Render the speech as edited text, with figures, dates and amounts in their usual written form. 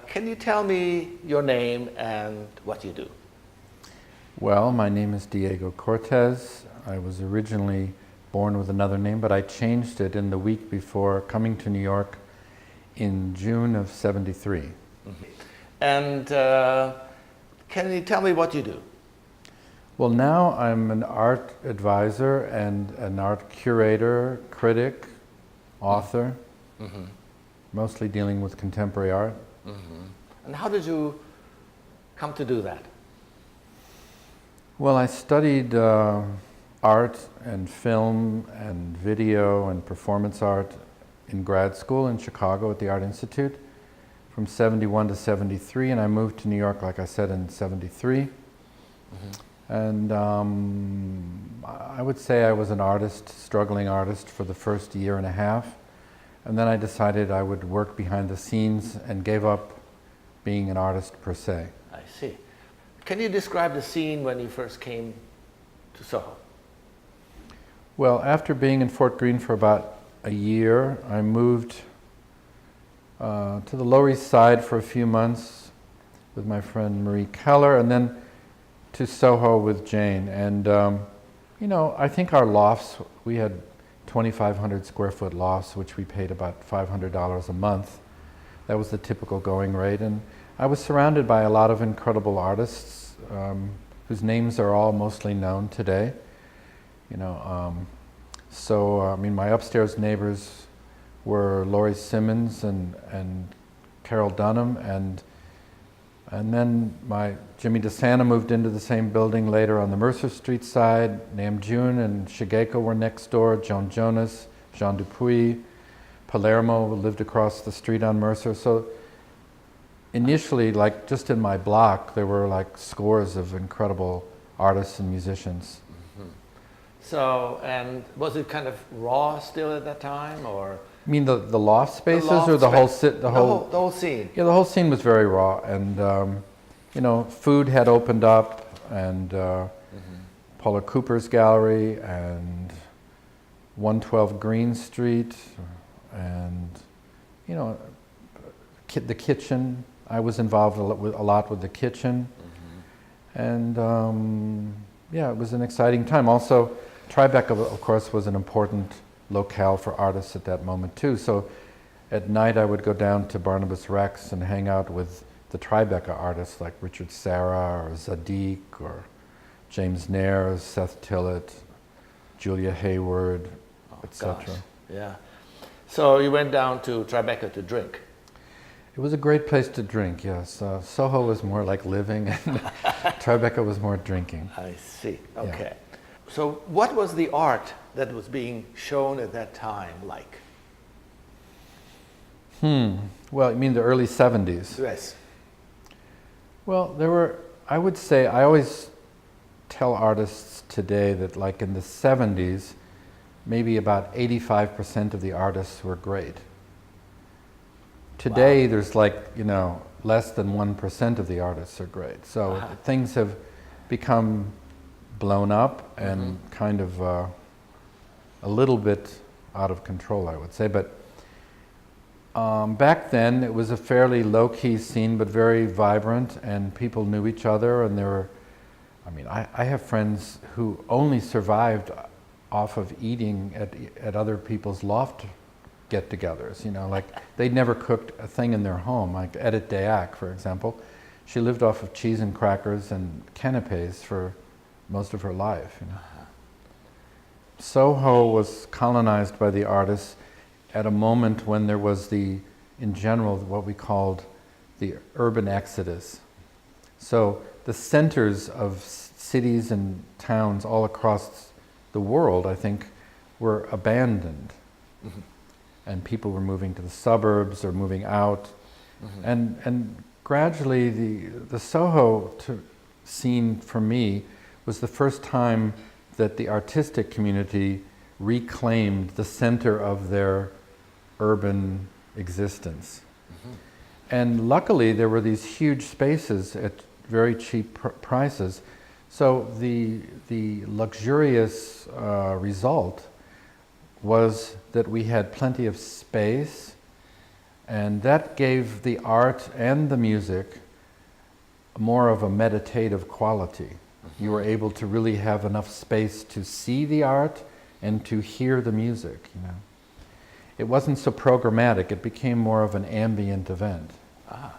can you tell me your name and what you do? Well, my name is Diego Cortez. I was originally born with another name, but I changed it in the week before coming to New York in June of '73. Mm-hmm. And can you tell me what you do? Well, now I'm an art advisor and an art curator, critic, author, mm-hmm. mostly dealing with contemporary art. Mm-hmm. And how did you come to do that? Well, I studied art and film and video and performance art in grad school in Chicago at the Art Institute from '71 to '73, and I moved to New York, like I said, in '73. Mm-hmm. And I would say I was an artist, struggling artist, for the first year and a half. And then I decided I would work behind the scenes and gave up being an artist per se. I see. Can you describe the scene when you first came to Soho? Well, after being in Fort Greene for about a year, I moved to the Lower East Side for a few months with my friend Marie Keller, and then to Soho with Jane. And you know, I think our lofts, we had 2,500 square foot lofts, which we paid about $500 a month. That was the typical going rate. And I was surrounded by a lot of incredible artists whose names are all mostly known today. You know, I mean, my upstairs neighbors were Laurie Simmons and Carol Dunham, and then Jimmy DeSanta moved into the same building later on the Mercer Street side. Nam June and Shigeko were next door, Joan Jonas, Jean Dupuis, Palermo lived across the street on Mercer. So initially, like just in my block, there were like scores of incredible artists and musicians. Mm-hmm. So, and was it kind of raw still at that time, or? You mean the loft spaces, or the whole scene? Yeah, the whole scene was very raw, and you know, food had opened up, and mm-hmm. Paula Cooper's gallery, and 112 Green Street, and you know, the kitchen. I was involved a lot with the kitchen, mm-hmm. and yeah, it was an exciting time. Also, Tribeca, of course, was an important locale for artists at that moment too. So at night I would go down to Barnabas Rex and hang out with the Tribeca artists like Richard Serra or Zadig or James Nares, Seth Tillett, Julia Hayward, etc. Yeah. So you went down to Tribeca to drink? It was a great place to drink, yes. Soho was more like living and Tribeca was more drinking. I see, okay. Yeah. So what was the art that was being shown at that time like? Well, you mean the early 70s? Yes. Well, there were, I would say, I always tell artists today that like in the 70s, maybe about 85% of the artists were great. Today, wow. There's like, you know, less than 1% of the artists are great. So wow. Things have become blown up and mm-hmm. kind of a little bit out of control, I would say. But back then, it was a fairly low-key scene, but very vibrant, and people knew each other, and there were, I mean, I have friends who only survived off of eating at other people's loft get-togethers, you know, like they'd never cooked a thing in their home, like Edith Dayak, for example. She lived off of cheese and crackers and canapes for most of her life, you know. Soho was colonized by the artists at a moment when there was in general, what we called the urban exodus. So the centers of cities and towns all across the world, I think, were abandoned. Mm-hmm. And people were moving to the suburbs or moving out. Mm-hmm. And gradually the Soho scene for me was the first time that the artistic community reclaimed the center of their urban existence. Mm-hmm. And luckily there were these huge spaces at very cheap prices. So the luxurious result was that we had plenty of space And that gave the art and the music more of a meditative quality. You were able to really have enough space to see the art and to hear the music, It wasn't so programmatic, it became more of an ambient event. Ah.